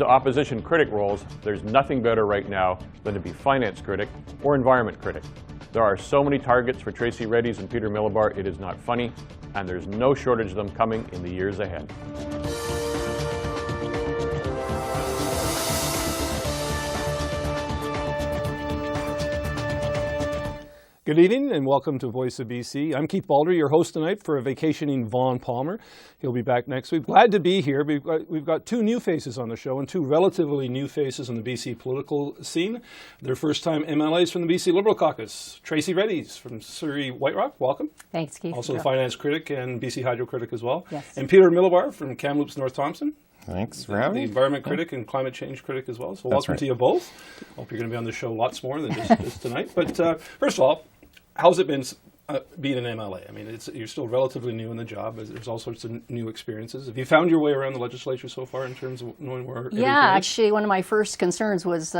to opposition critic roles, there's nothing better right now than to be finance critic or environment critic. There are so many targets for Tracy Redies and Peter Milobar, it is not funny, and there's no shortage of them coming in the years ahead. Good evening and welcome to Voice of BC. I'm Keith Baldrey, your host tonight for a vacationing Vaughn Palmer. He'll be back next week. Glad to be here. We've got two new faces on the show and two relatively new faces on the BC political scene. They're first-time MLAs from the BC Liberal Caucus. Tracy Redies from Surrey White Rock, welcome. Thanks, Keith. Also the finance critic and BC Hydro critic as well. Yes. And Peter Milobar from Kamloops North Thompson. Thanks for having me. The environment critic and climate change critic as well. So welcome to you both. Hope you're going to be on the show lots more than just tonight. But first of all, how's it been being an MLA? I mean, you're still relatively new in the job. There's all sorts of new experiences. Have you found your way around the legislature so far in terms of knowing where everything is? Actually, one of my first concerns was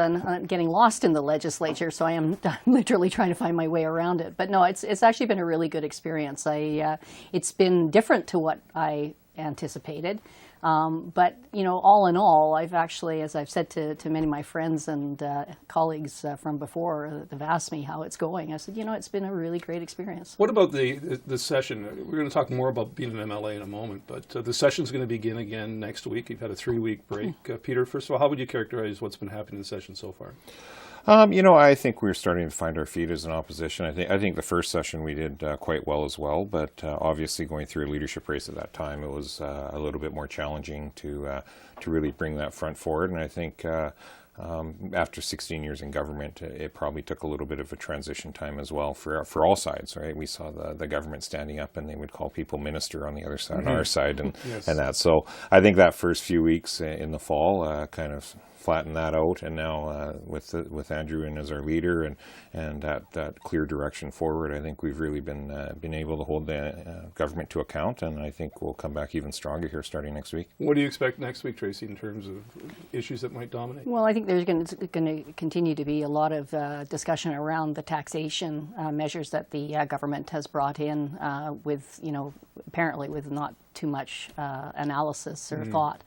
getting lost in the legislature, so I'm literally trying to find my way around it. But no, it's actually been a really good experience. It's been different to what I anticipated. But, you know, all in all, I've actually, as I've said to many of my friends and colleagues from before, they've asked me how it's going. I said, you know, it's been a really great experience. What about the session? We're going to talk more about being an MLA in a moment, but the session's going to begin again next week. You've had a 3-week break. Peter, first of all, how would you characterize what's been happening in the session so far? You know, I think we're starting to find our feet as an opposition. I think the first session we did quite well as well, but obviously going through a leadership race at that time, it was a little bit more challenging to really bring that front forward. And I think after 16 years in government, it probably took a little bit of a transition time as well for all sides, right? We saw the government standing up and they would call people minister on the other side, on our side, and, yes. and that. So I think that first few weeks in the fall kind of flatten that out, and now with Andrew in as our leader and that clear direction forward, I think we've really been able to hold the government to account, and I think we'll come back even stronger here starting next week. What do you expect next week, Tracy, in terms of issues that might dominate? Well, I think there's going to continue to be a lot of discussion around the taxation measures that the government has brought in with, you know, apparently with not too much analysis or thought.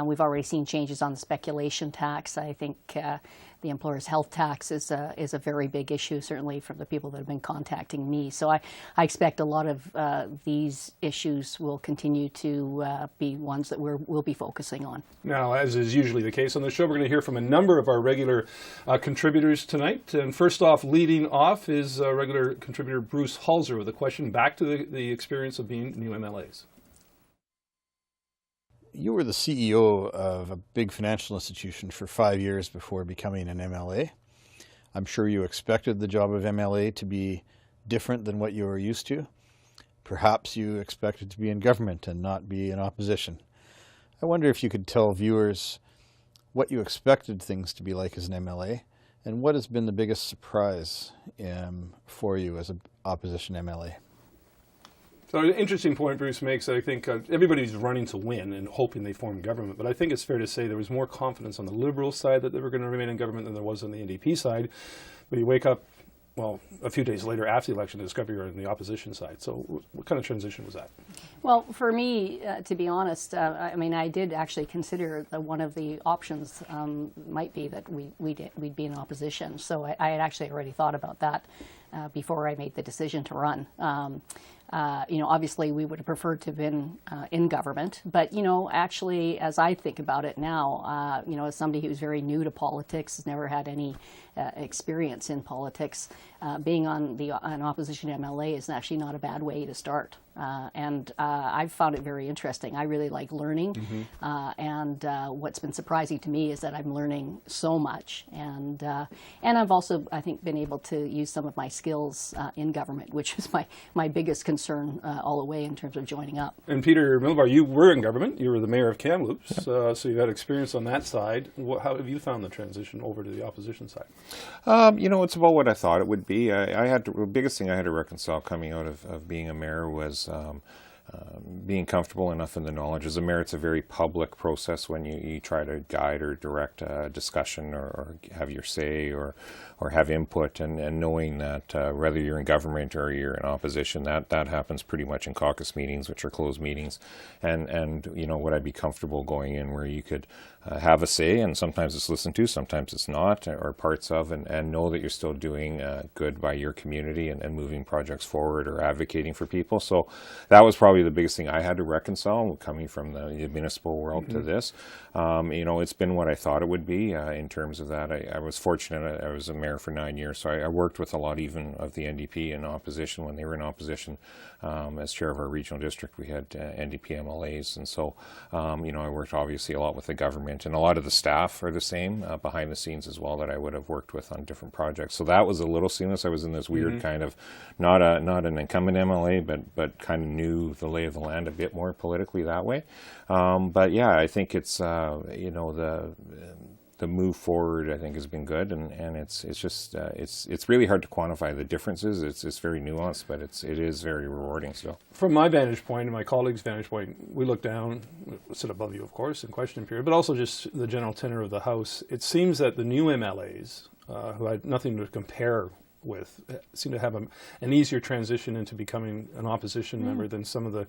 We've already seen changes on the speculation tax. I think the employer's health tax is a very big issue, certainly from the people that have been contacting me. So I expect a lot of these issues will continue to be ones that we'll be focusing on. Now, as is usually the case on the show, we're going to hear from a number of our regular contributors tonight. And first off, leading off is regular contributor Bruce Halser with a question back to the experience of being new MLAs. You were the CEO of a big financial institution for 5 years before becoming an MLA. I'm sure you expected the job of MLA to be different than what you were used to. Perhaps you expected to be in government and not be in opposition. I wonder if you could tell viewers what you expected things to be like as an MLA, and what has been the biggest surprise for you as an opposition MLA. So an interesting point Bruce makes. I think everybody's running to win and hoping they form government, but I think it's fair to say there was more confidence on the Liberal side that they were going to remain in government than there was on the NDP side. But you wake up, well, a few days later after the election to discover you're on the opposition side. So what kind of transition was that? Well, for me, to be honest, I mean, I did actually consider that one of the options might be that we'd be in opposition. So I had actually already thought about that before I made the decision to run. You know, obviously we would have preferred to have been in government, but, you know, actually, as I think about it now, you know, as somebody who's very new to politics, has never had any experience in politics, being on an opposition MLA is actually not a bad way to start. And I've found it very interesting. I really like learning, and what's been surprising to me is that I'm learning so much, and I've also, I think, been able to use some of my skills in government, which is my biggest concern all the way in terms of joining up. And Peter Milobar, you were in government. You were the mayor of Kamloops, so you've had experience on that side. How have you found the transition over to the opposition side? You know, it's about what I thought it would be. The biggest thing I had to reconcile coming out of being a mayor was being comfortable enough in the knowledge. As a mayor, it's a very public process when you try to guide or direct a discussion or have your say or have input, and knowing that whether you're in government or you're in opposition, that happens pretty much in caucus meetings, which are closed meetings. And would I be comfortable going in where you could have a say, and sometimes it's listened to, sometimes it's not, or parts of, and know that you're still doing good by your community and moving projects forward or advocating for people. So that was probably the biggest thing I had to reconcile coming from the municipal world to this. It's been what I thought it would be in terms of that. I was fortunate. I was a mayor for 9 years, so I worked with a lot even of the NDP in opposition when they were in opposition. As chair of our regional district, we had NDP MLAs, and so I worked obviously a lot with the government, and a lot of the staff are the same behind the scenes as well that I would have worked with on different projects. So that was a little seamless. I was in this weird kind of not an incumbent MLA, but kind of knew the lay of the land a bit more politically that way. But yeah, I think it's the move forward, I think, has been good, and it's just it's really hard to quantify the differences. It's very nuanced, but it is very rewarding still. From my vantage point and my colleagues' vantage point, we look down, we sit above you, of course, in question period, but also just the general tenor of the House. It seems that the new MLAs, who had nothing to compare with, seem to have an easier transition into becoming an opposition member than some of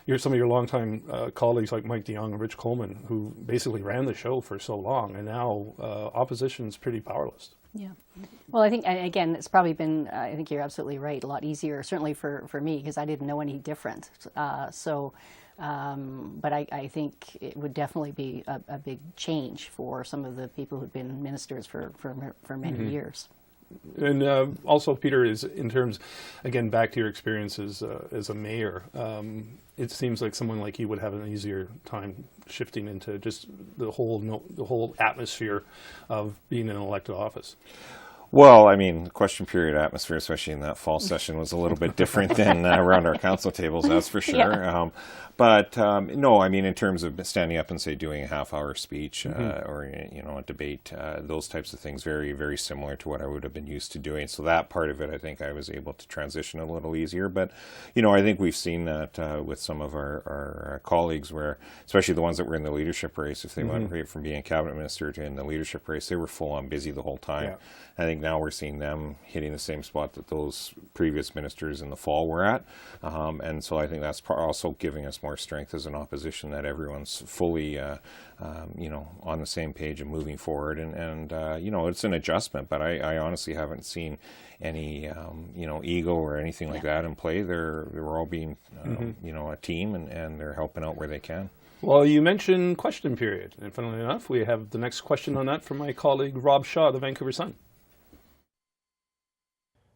your longtime colleagues like Mike DeYoung and Rich Coleman, who basically ran the show for so long, and now opposition's pretty powerless. Yeah. Well, I think, again, it's probably been, I think you're absolutely right, a lot easier, certainly for me, because I didn't know any different. But I think it would definitely be a big change for some of the people who've been ministers for many years. And also, Peter, is in terms, again, back to your experiences as a mayor, it seems like someone like you would have an easier time shifting into just the whole atmosphere of being in an elected office. Well, I mean, the question period atmosphere, especially in that fall session, was a little bit different than around our council tables, that's for sure. Yeah. No, I mean, in terms of standing up and, say, doing a half-hour speech or, a debate, those types of things, very, very similar to what I would have been used to doing. So that part of it, I think I was able to transition a little easier. But, I think we've seen that with some of our colleagues where, especially the ones that were in the leadership race, if they went right from being a cabinet minister to in the leadership race, they were full-on busy the whole time. Yeah. I think now we're seeing them hitting the same spot that those previous ministers in the fall were at. And so I think that's also giving us more strength as an opposition, that everyone's fully, on the same page and moving forward. And it's an adjustment, but I honestly haven't seen any, ego or anything like that in play. We're all being, a team, and they're helping out where they can. Well, you mentioned question period, and funnily enough, we have the next question on that from my colleague Rob Shaw, the Vancouver Sun.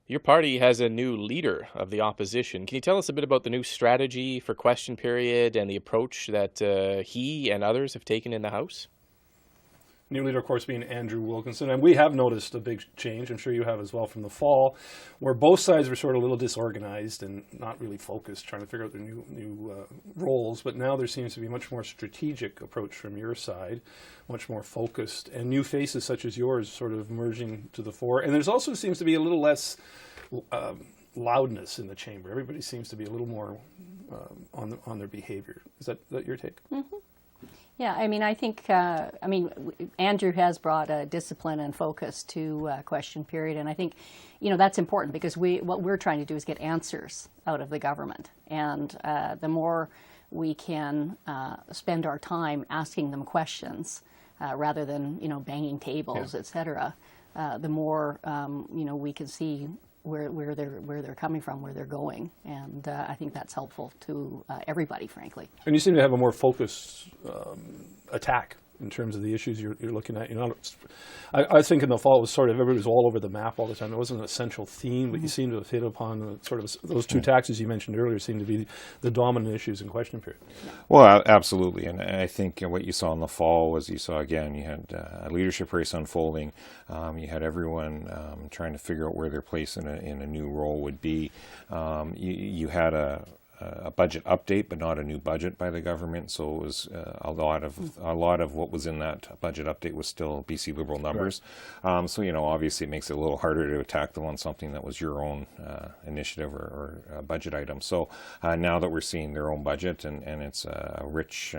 Your party has a new leader of the opposition. Can you tell us a bit about the new strategy for question period and the approach that he and others have taken in the House? New leader, of course, being Andrew Wilkinson. And we have noticed a big change, I'm sure you have as well, from the fall, where both sides were sort of a little disorganized and not really focused, trying to figure out their new roles. But now there seems to be a much more strategic approach from your side, much more focused, and new faces such as yours sort of merging to the fore. And there's also seems to be a little less loudness in the chamber. Everybody seems to be a little more on their behavior. Is that your take? Mm-hmm. Yeah, I mean, I think, Andrew has brought a discipline and focus to question period, and I think, that's important because what we're trying to do is get answers out of the government, and the more we can spend our time asking them questions rather than, banging tables, et cetera, the more, we can see where they're coming from, where they're going, and I think that's helpful to everybody, frankly. And you seem to have a more focused attack in terms of the issues you're looking at. I think in the fall it was sort of everybody was all over the map all the time. There wasn't an essential theme, but you seem to have hit upon sort of those two taxes you mentioned earlier seem to be the dominant issues in question period. Well, absolutely, and I think what you saw in the fall was you had a leadership race unfolding. You had everyone trying to figure out where their place in a new role would be. You had a a budget update, but not a new budget by the government. So it was a lot of what was in that budget update was still BC Liberal numbers. Right. So obviously it makes it a little harder to attack them on something that was your own initiative or budget item. So now that we're seeing their own budget and it's a rich,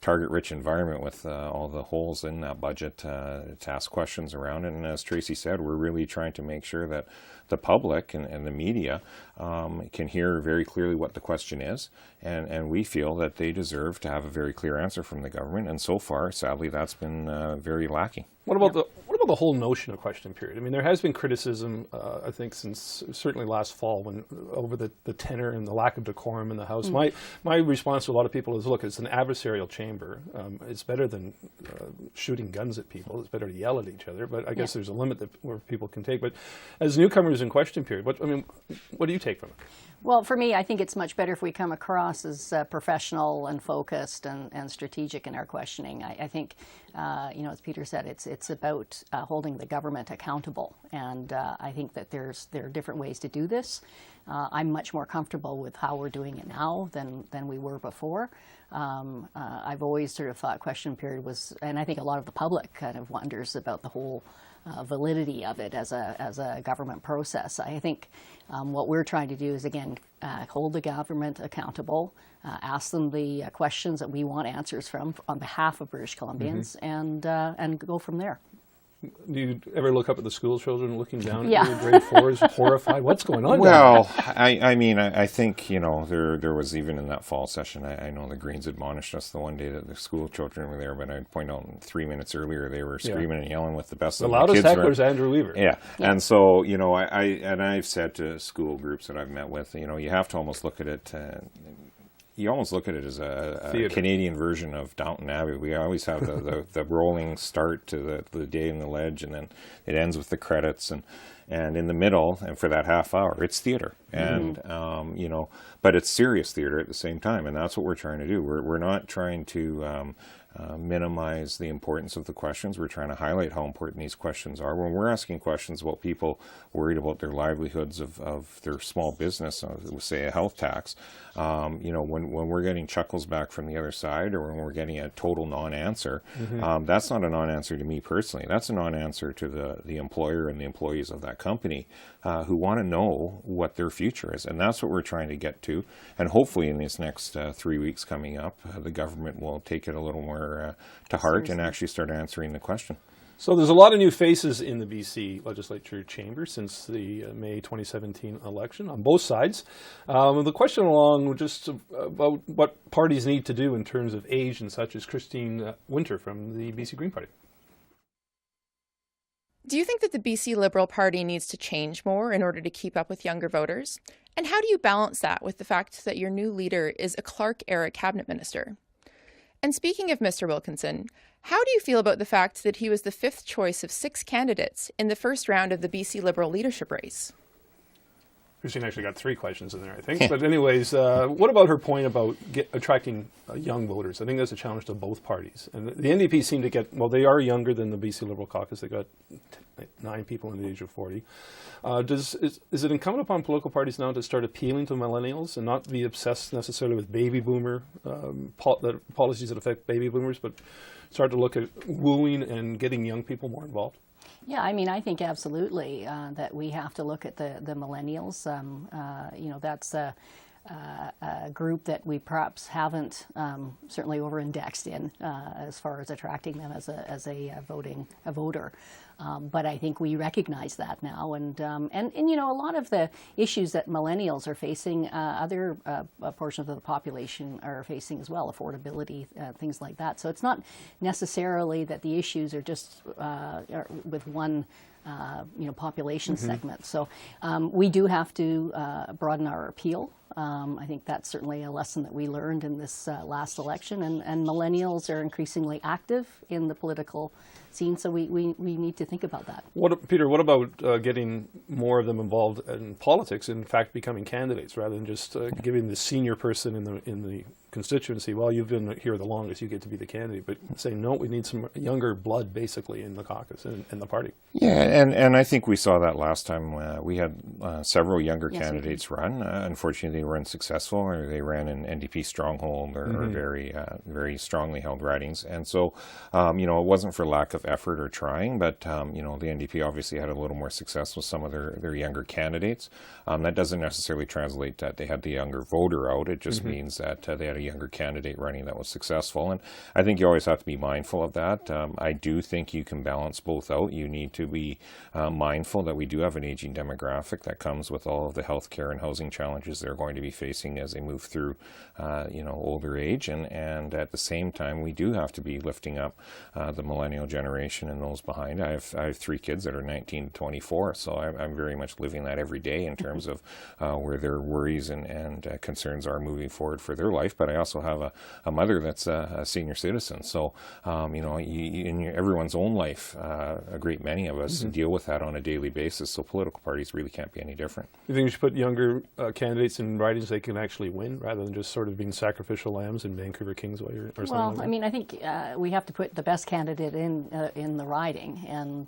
target-rich environment with all the holes in that budget to ask questions around it. And as Tracy said, we're really trying to make sure that the public and the media can hear very clearly what the question is, and we feel that they deserve to have a very clear answer from the government. And so far, sadly, that's been very lacking. What about the whole notion of question period? I mean, there has been criticism, I think, since certainly last fall, over the tenor and the lack of decorum in the House. My response to a lot of people is, look, it's an adversarial chamber. It's better than shooting guns at people. It's better to yell at each other. But I guess there's a limit where people can take. But as newcomers in question period, what do you take from it? Well, for me, I think it's much better if we come across as professional and focused and strategic in our questioning. I think, as Peter said, it's about holding the government accountable, and I think that there are different ways to do this. I'm much more comfortable with how we're doing it now than we were before. I've always sort of thought question period was, and I think a lot of the public kind of wonders about the whole validity of it as a government process. I think what we're trying to do is, again, hold the government accountable, ask them the questions that we want answers from on behalf of British Columbians, and go from there. Do you ever look up at the school children looking down Yeah. at you, grade 4s, horrified? What's going on? Well, I think, there was even in that fall session, I know the Greens admonished us the one day that the school children were there, but I'd point out 3 minutes earlier they were screaming and yelling with the best of the kids. The loudest heckler is Andrew Weaver. Yeah. And so, I've said to school groups that I've met with, you have to almost look at it you almost look at it as a Canadian version of Downton Abbey. We always have the rolling start to the day in the ledge, and then it ends with the credits, and in the middle, and for that half hour, it's theater. And, but it's serious theater at the same time, and that's what we're trying to do. We're not trying to minimize the importance of the questions. We're trying to highlight how important these questions are. When we're asking questions about people worried about their livelihoods of their small business, say a health tax, when we're getting chuckles back from the other side, or when we're getting a total non-answer, that's not a non-answer to me personally. That's a non-answer to the employer and the employees of that company who want to know what their future is. And that's what we're trying to get to. And hopefully in these next 3 weeks coming up, the government will take it a little more to heart and actually start answering the question. So there's a lot of new faces in the BC legislature chamber since the May 2017 election on both sides. The question along just about what parties need to do in terms of age and such is Christine Winter from the BC Green Party. Do you think that the BC Liberal Party needs to change more in order to keep up with younger voters? And how do you balance that with the fact that your new leader is a Clark-era cabinet minister? And speaking of Mr. Wilkinson, how do you feel about the fact that he was the 5th choice of 6 candidates in the first round of the BC Liberal leadership race? Christine actually got 3 questions in there, I think. But anyways, what about her point about attracting young voters? I think that's a challenge to both parties. And the NDP seem to get, well, they are younger than the BC Liberal caucus. They got 9 people under the age of 40. Is it incumbent upon political parties now to start appealing to millennials and not be obsessed necessarily with baby boomer policies that affect baby boomers, but start to look at wooing and getting young people more involved? Yeah, I mean, I think absolutely that we have to look at the millennials. That's a group that we perhaps haven't certainly over-indexed in as far as attracting them as a voter. But I think we recognize that now, and a lot of the issues that millennials are facing, other portions of the population are facing as well, affordability, things like that. So it's not necessarily that the issues are just with one population segment. So we do have to broaden our appeal. I think that's certainly a lesson that we learned in this last election, and millennials are increasingly active in the political scene, so we need to think about that. Peter, what about getting more of them involved in politics, in fact becoming candidates, rather than just giving the senior person in the constituency, well, you've been here the longest, you get to be the candidate, but saying, no, we need some younger blood, basically, in the caucus and in the party. Yeah, and I think we saw that last time. We had several younger candidates run. Unfortunately, they were unsuccessful, or they ran an NDP stronghold, or very strongly held ridings. And so, it wasn't for lack of effort or trying, but, the NDP obviously had a little more success with some of their younger candidates. That doesn't necessarily translate that they had the younger voter out. It just means that they had a younger candidate running that was successful. And I think you always have to be mindful of that. I do think you can balance both out. You need to be mindful that we do have an aging demographic that comes with all of the healthcare and housing challenges they're going to be facing as they move through, older age. And at the same time, we do have to be lifting up the millennial generation and those behind. I have 3 kids that are 19 to 24, so I'm very much living that every day in terms of where their worries and concerns are moving forward for their life. But I also have a mother that's a senior citizen. So, in everyone's own life, a great many of us deal with that on a daily basis. So political parties really can't be any different. You think we should put younger candidates in ridings they can actually win, rather than just sort of being sacrificial lambs in Vancouver Kingsway or something Well, like that? I mean, I think we have to put the best candidate in the riding, and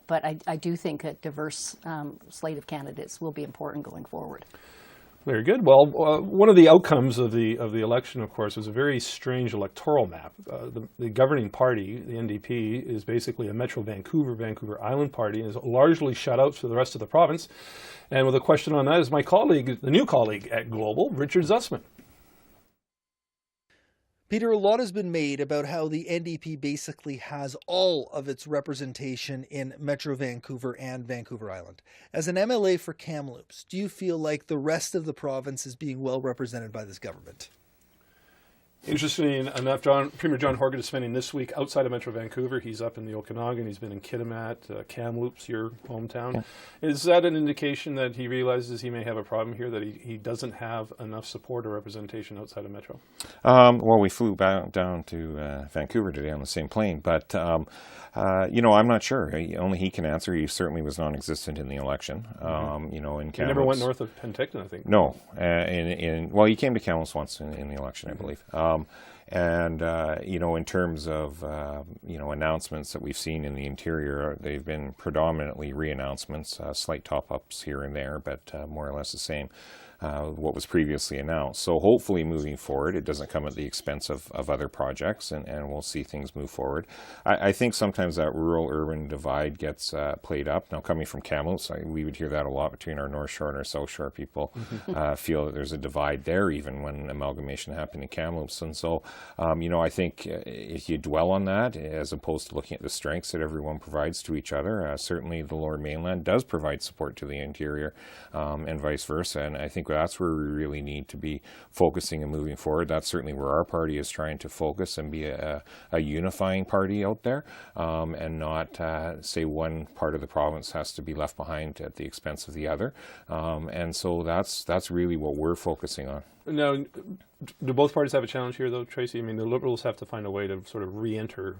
but I do think a diverse slate of candidates will be important going forward. Very good. Well, one of the outcomes of the election, of course, was a very strange electoral map. The governing party, the NDP, is basically a Metro Vancouver Island party, and is largely shut out for the rest of the province. And with a question on that is my colleague, the new colleague at Global, Richard Zussman. Peter, a lot has been made about how the NDP basically has all of its representation in Metro Vancouver and Vancouver Island. As an MLA for Kamloops, do you feel like the rest of the province is being well represented by this government? Interestingly enough, Premier John Horgan is spending this week outside of Metro Vancouver. He's up in the Okanagan. He's been in Kitimat, Kamloops, your hometown. Yeah. Is that an indication that he realizes he may have a problem here, that he doesn't have enough support or representation outside of Metro? Well, we flew down to Vancouver today on the same plane, but I'm not sure. Only he can answer. He certainly was non-existent in the election. In Kamloops. He never went north of Penticton, I think. No, he came to Kamloops once in the election, I believe. In terms of, announcements that we've seen in the interior, they've been predominantly re-announcements, slight top-ups here and there, but more or less the same. What was previously announced. So hopefully moving forward, it doesn't come at the expense of other projects, and we'll see things move forward. I think sometimes that rural-urban divide gets played up. Now, coming from Kamloops, we would hear that a lot between our North Shore and our South Shore. People feel that there's a divide there, even when amalgamation happened in Kamloops. And so, I think if you dwell on that, as opposed to looking at the strengths that everyone provides to each other, certainly the Lower Mainland does provide support to the interior, and vice versa. And I think that's where we really need to be focusing and moving forward. That's certainly where our party is trying to focus and be a unifying party out there, and not say one part of the province has to be left behind at the expense of the other. And so that's really what we're focusing on. Now, do both parties have a challenge here, though, Tracy? I mean, the Liberals have to find a way to sort of re-enter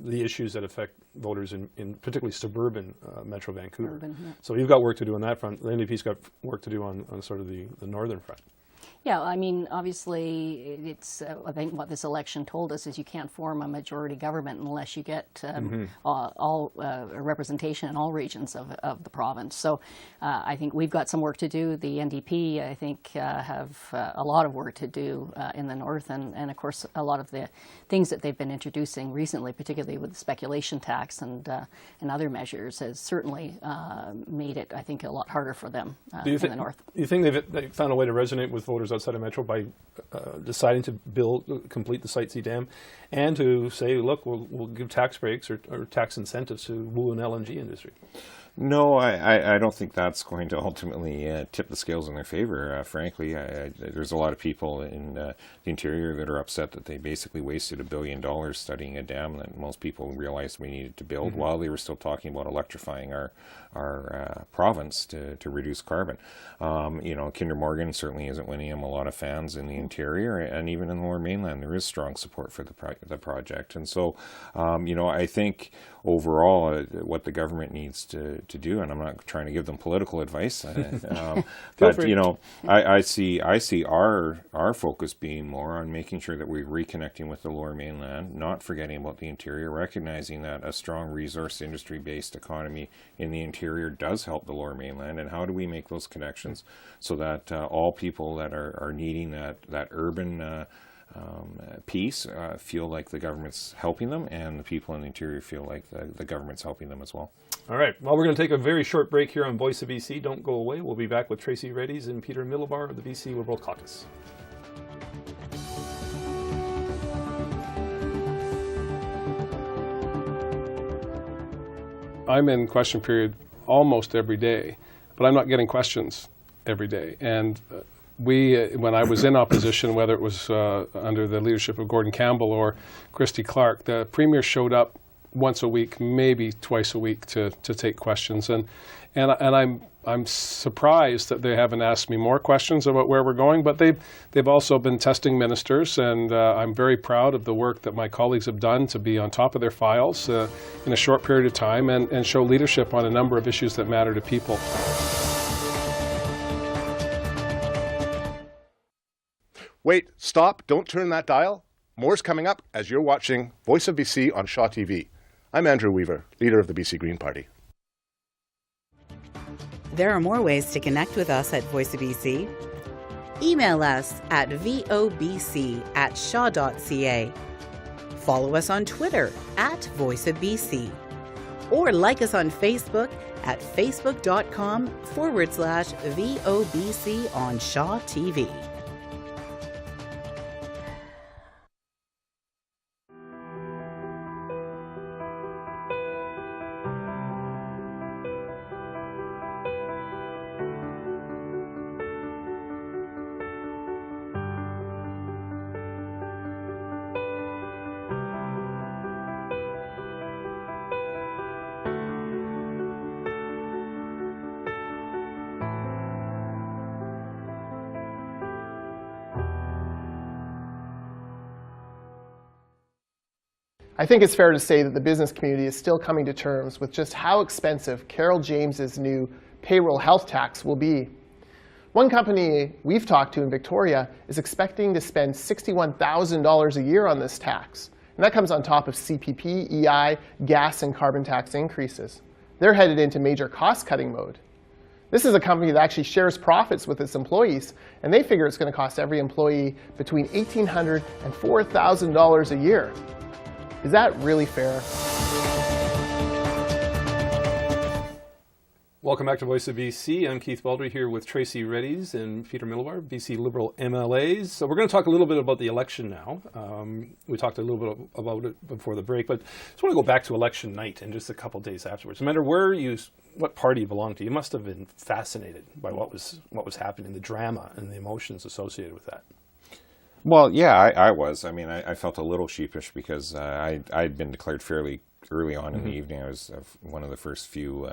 the issues that affect voters in particularly suburban Metro Vancouver. So you've got work to do on that front. The NDP's got work to do on sort of the northern front. Yeah, I mean, obviously, it's. I think what this election told us is you can't form a majority government unless you get all representation in all regions of the province. So I think we've got some work to do. The NDP, I think, have a lot of work to do in the north, and of course, a lot of the things that they've been introducing recently, particularly with the speculation tax and other measures, has certainly made it, I think, a lot harder for them in the north. Do you think they've found a way to resonate with voters outside of Metro by deciding to complete the Site C dam, and to say, look, we'll give tax breaks or tax incentives to woo an LNG industry? No, I don't think that's going to ultimately tip the scales in their favor, frankly. There's a lot of people in the interior that are upset that they basically wasted $1 billion studying a dam that most people realized we needed to build while they were still talking about electrifying our province to reduce carbon. Kinder Morgan certainly isn't winning them a lot of fans in the interior, and even in the Lower Mainland there is strong support for the project. And so, I think overall, what the government needs to do, and I'm not trying to give them political advice, but you know, I see our focus being more on making sure that we're reconnecting with the Lower Mainland, not forgetting about the interior, recognizing that a strong resource industry-based economy in the interior does help the Lower Mainland, and how do we make those connections so that all people that are needing that urban piece feel like the government's helping them, and the people in the interior feel like the government's helping them as well. All right. Well, we're going to take a very short break here on Voice of BC. Don't go away. We'll be back with Tracy Redies and Peter Milobar of the BC Liberal Caucus. I'm in question period almost every day, but I'm not getting questions every day. And when I was in opposition, whether it was under the leadership of Gordon Campbell or Christy Clark, the Premier showed up once a week, maybe twice a week, to take questions. And I'm surprised that they haven't asked me more questions about where we're going, but they've also been testing ministers, and I'm very proud of the work that my colleagues have done to be on top of their files in a short period of time and show leadership on a number of issues that matter to people. Wait, stop, don't turn that dial. More's coming up as you're watching Voice of BC on Shaw TV. I'm Andrew Weaver, leader of the BC Green Party. There are more ways to connect with us at Voice of BC. Email us at vobc@shaw.ca. Follow us on Twitter at Voice of BC. Or like us on Facebook at facebook.com/VOBC on Shaw TV. I think it's fair to say that the business community is still coming to terms with just how expensive Carol James's new payroll health tax will be. One company we've talked to in Victoria is expecting to spend $61,000 a year on this tax. And that comes on top of CPP, EI, gas, and carbon tax increases. They're headed into major cost-cutting mode. This is a company that actually shares profits with its employees, and they figure it's going to cost every employee between $1,800 and $4,000 a year. Is that really fair? Welcome back to Voice of BC. I'm Keith Baldrey here with Tracy Redies and Peter Milobar, BC Liberal MLAs. So we're going to talk a little bit about the election now. We talked a little bit about it before the break, but I just want to go back to election night and just a couple of days afterwards. No matter what party you belong to, you must have been fascinated by what was happening, the drama and the emotions associated with that. Well, yeah, I was. I mean, I felt a little sheepish because I'd been declared fairly early on in the evening. I was one of the first few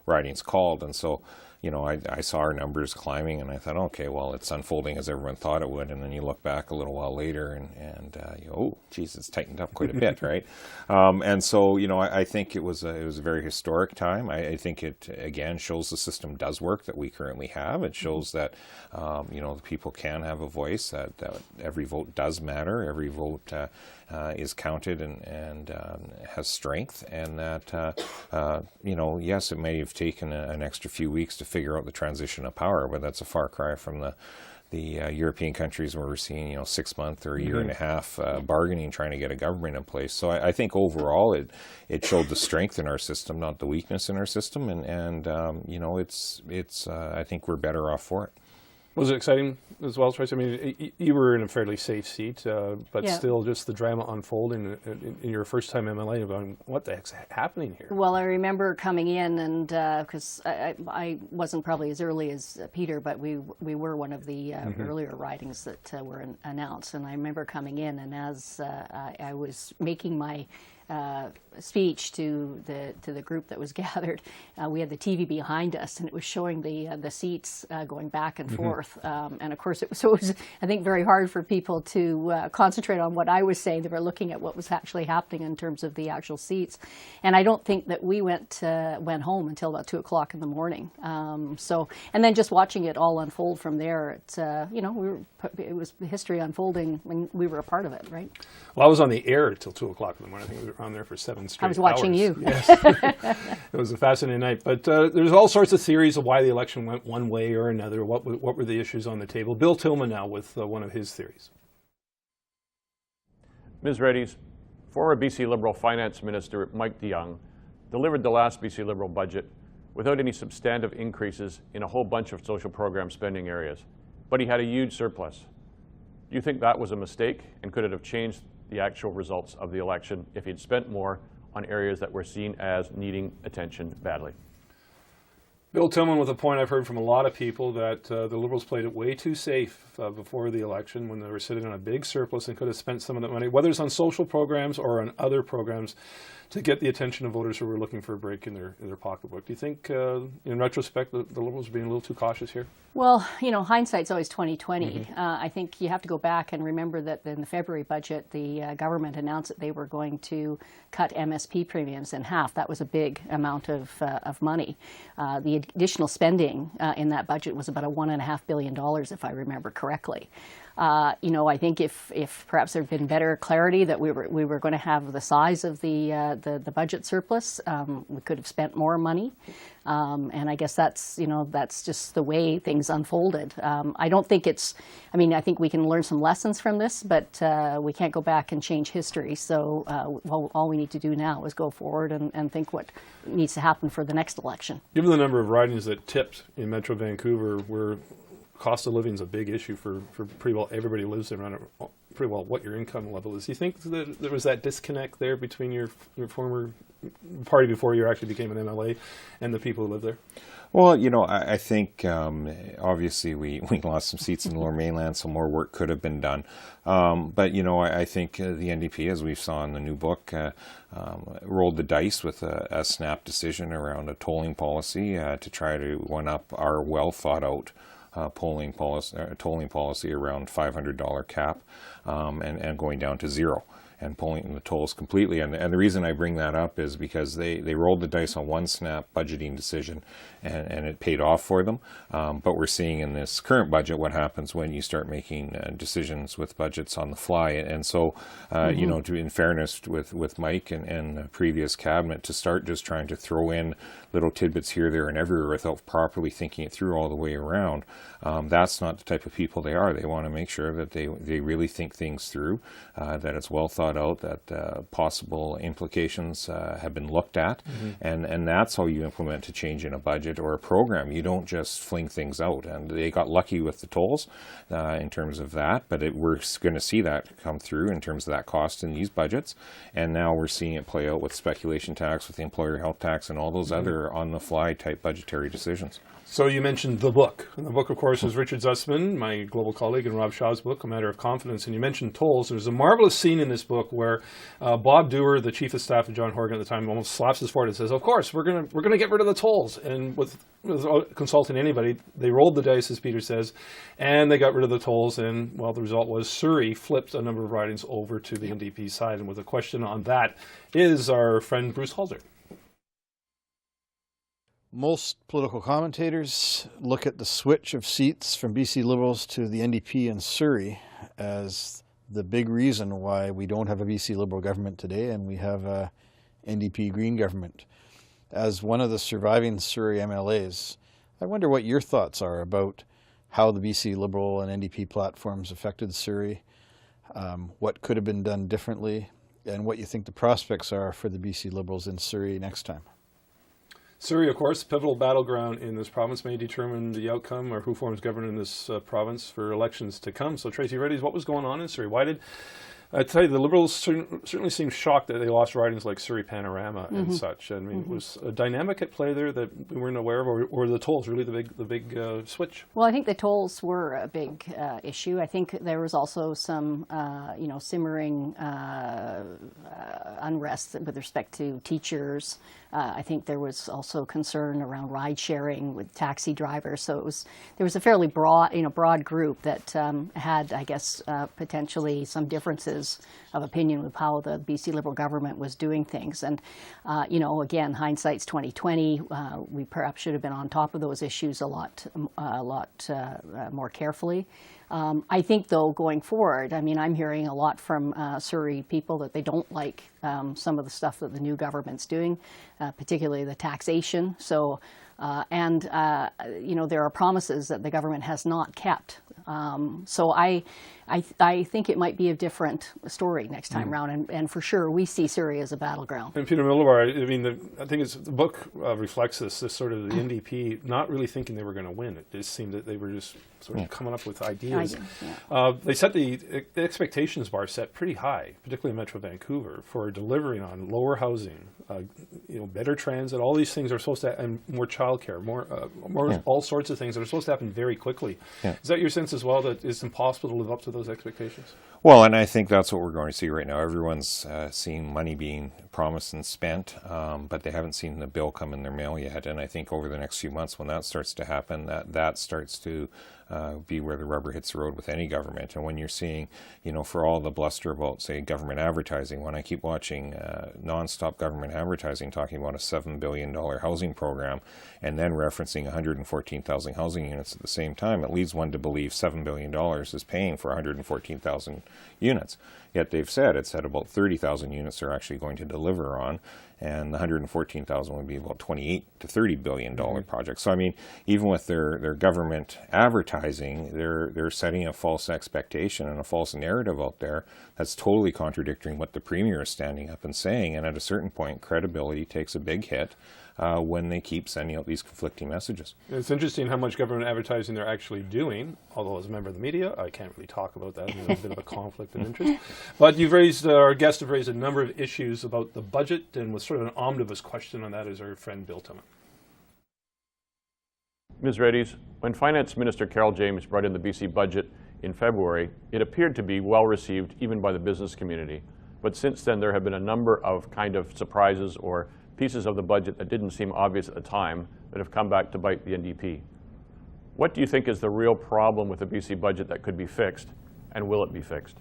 ridings called, and so, you know, I saw our numbers climbing, and I thought, okay, well, it's unfolding as everyone thought it would, and then you look back a little while later, and you go, oh, geez, it's tightened up quite a bit, right? And so, you know, I think it was a very historic time. I think it, again, shows the system does work that we currently have. It shows that, you know, the people can have a voice, that every vote does matter, every vote is counted and has strength, and that, you know, yes, it may have taken an extra few weeks to figure out the transition of power, but that's a far cry from the European countries where we're seeing, you know, 6 month or a year and a half bargaining, trying to get a government in place. So I think overall it showed the strength in our system, not the weakness in our system, and you know, it's I think we're better off for it. Was it exciting as well, Tracy? I mean, you were in a fairly safe seat, but still just the drama unfolding in your first time MLA, about what the heck's happening here? Well, I remember coming in, and because I wasn't probably as early as Peter, but we were one of the earlier ridings that were announced. And I remember coming in, and as I was making my speech to the group that was gathered, we had the TV behind us, and it was showing the seats going back and forth. And of course, it was I think very hard for people to concentrate on what I was saying. They were looking at what was actually happening in terms of the actual seats. And I don't think that we went home until about 2 o'clock in the morning. And then just watching it all unfold from there, it was history unfolding when we were a part of it, right? Well, I was on the air until 2 o'clock in the morning. I think we were on there for 7 straight hours. I was watching you. Yes. It was a fascinating night. But there's all sorts of theories of why the election went one way or another. What were the issues on the table? Bill Tillman now with one of his theories. Ms. Redies, former BC Liberal Finance Minister Mike DeYoung delivered the last BC Liberal budget without any substantive increases in a whole bunch of social program spending areas. But he had a huge surplus. Do you think that was a mistake, and could it have changed the actual results of the election if he'd spent more on areas that were seen as needing attention badly? Bill Tillman with a point I've heard from a lot of people that the Liberals played it way too safe before the election when they were sitting on a big surplus and could have spent some of that money, whether it's on social programs or on other programs, to get the attention of voters who were looking for a break in their pocketbook. Do you think, in retrospect, the Liberals are being a little too cautious here? Well, hindsight's always 20/20. I think you have to go back and remember that in the February budget, the government announced that they were going to cut MSP premiums in half. That was a big amount of money. The additional spending in that budget was about $1.5 billion, if I remember correctly. I think if perhaps there had been better clarity that we were going to have the size of the budget surplus, we could have spent more money. And I guess that's just the way things unfolded. I don't think I think we can learn some lessons from this, but we can't go back and change history. So all we need to do now is go forward and think what needs to happen for the next election. Given the number of ridings that tipped in Metro Vancouver, where cost of living is a big issue for pretty well everybody who lives there, around pretty well what your income level is. Do you think that there was that disconnect there between your former party before you actually became an MLA and the people who live there? Well, I think obviously we lost some seats in the Lower Mainland, so more work could have been done. But, I think the NDP, as we saw in the new book, rolled the dice with a snap decision around a tolling policy to try to one-up our well-thought-out tolling policy around $500 cap and going down to zero and pulling the tolls completely. And the reason I bring that up is because they rolled the dice on one snap budgeting decision and it paid off for them. But we're seeing in this current budget what happens when you start making decisions with budgets on the fly. And so, in fairness with Mike and the previous cabinet, to start just trying to throw in little tidbits here, there, and everywhere without properly thinking it through all the way around, that's not the type of people they are. They want to make sure that they really think things through, that it's well thought out, that possible implications have been looked at, and that's how you implement a change in a budget or a program. You don't just fling things out, and they got lucky with the tolls in terms of that, but we're going to see that come through in terms of that cost in these budgets, and now we're seeing it play out with speculation tax, with the employer health tax, and all those other on-the-fly type budgetary decisions. So you mentioned the book. And the book, of course, is Richard Zussman, my global colleague, and Rob Shaw's book, A Matter of Confidence. And you mentioned tolls. There's a marvelous scene in this book where Bob Dewar, the chief of staff of John Horgan at the time, almost slaps his forehead and says, "Of course, we're gonna get rid of the tolls." And without consulting anybody, they rolled the dice, as Peter says, and they got rid of the tolls. And well, the result was Surrey flipped a number of ridings over to the NDP side. And with a question on that is our friend Bruce Halser. Most political commentators look at the switch of seats from BC Liberals to the NDP in Surrey as the big reason why we don't have a BC Liberal government today and we have a NDP Green government. As one of the surviving Surrey MLAs, I wonder what your thoughts are about how the BC Liberal and NDP platforms affected Surrey, what could have been done differently, and what you think the prospects are for the BC Liberals in Surrey next time. Surrey, of course, pivotal battleground in this province, may determine the outcome or who forms government in this province for elections to come. So, Tracy Redies, what was going on in Surrey? Why did I tell you, the Liberals certainly seem shocked that they lost ridings like Surrey Panorama and such. I mean, it was a dynamic at play there that we weren't aware of, or the tolls really the big switch? Well, I think the tolls were a big issue. I think there was also some, simmering unrest with respect to teachers. I think there was also concern around ride sharing with taxi drivers. So there was a fairly broad group that had, I guess, potentially some differences of opinion with how the BC Liberal government was doing things. And, again, hindsight's 2020. We perhaps should have been on top of those issues a lot more carefully. I think, though, going forward, I mean, I'm hearing a lot from Surrey people that they don't like some of the stuff that the new government's doing, particularly the taxation. So, there are promises that the government has not kept. So I think it might be a different story next time round, and for sure we see Surrey as a battleground. And Peter Milobar, I mean, I think the book reflects this sort of the NDP not really thinking they were going to win. It just seemed that they were just sort of coming up with ideas. They set the expectations bar set pretty high, particularly in Metro Vancouver, for delivering on lower housing, better transit. All these things are supposed to, and more childcare, more all sorts of things that are supposed to happen very quickly. Is that your sense as well, that it's impossible to live up to those expectations? Well, and I think that's what we're going to see right now. Everyone's seeing money being promised and spent, but they haven't seen the bill come in their mail yet. And I think over the next few months, when that starts to happen, that starts to be where the rubber hits the road with any government. And when you're seeing, for all the bluster about, say, government advertising, when I keep watching nonstop government advertising talking about a $7 billion housing program and then referencing 114,000 housing units at the same time, it leads one to believe $7 billion is paying for 114,000 units. Yet they've said about 30,000 units they're actually going to deliver on, and the 114,000 would be about $28 to $30 billion project. So I mean, even with their government advertising, they're setting a false expectation and a false narrative out there that's totally contradicting what the Premier is standing up and saying. And at a certain point, credibility takes a big hit when they keep sending out these conflicting messages. It's interesting how much government advertising they're actually doing, although as a member of the media, I can't really talk about that. There's a bit of a conflict of interest. But our guests have raised a number of issues about the budget, and with sort of an omnibus question on that is our friend Bill Tillman. Ms. Redies, when Finance Minister Carol James brought in the BC budget in February, it appeared to be well received even by the business community. But since then, there have been a number of kind of surprises or pieces of the budget that didn't seem obvious at the time that have come back to bite the NDP. What do you think is the real problem with the BC budget that could be fixed, and will it be fixed?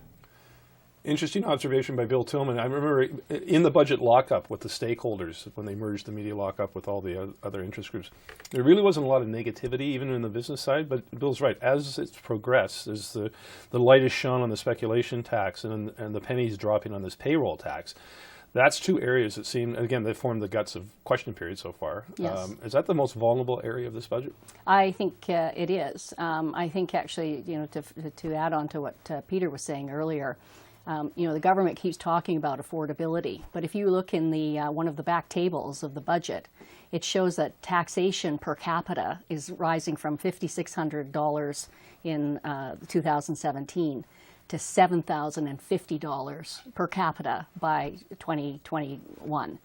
Interesting observation by Bill Tillman. I remember in the budget lockup with the stakeholders, when they merged the media lockup with all the other interest groups, there really wasn't a lot of negativity, even in the business side, but Bill's right. As it's progressed, as the light is shone on the speculation tax and the pennies dropping on this payroll tax, that's two areas that seem, again, they form the guts of question period so far. Yes. Is that the most vulnerable area of this budget? I think it is. I think actually, to add on to what Peter was saying earlier, the government keeps talking about affordability, but if you look in the one of the back tables of the budget, it shows that taxation per capita is rising from $5,600 in 2017 to $7,050 per capita by 2021.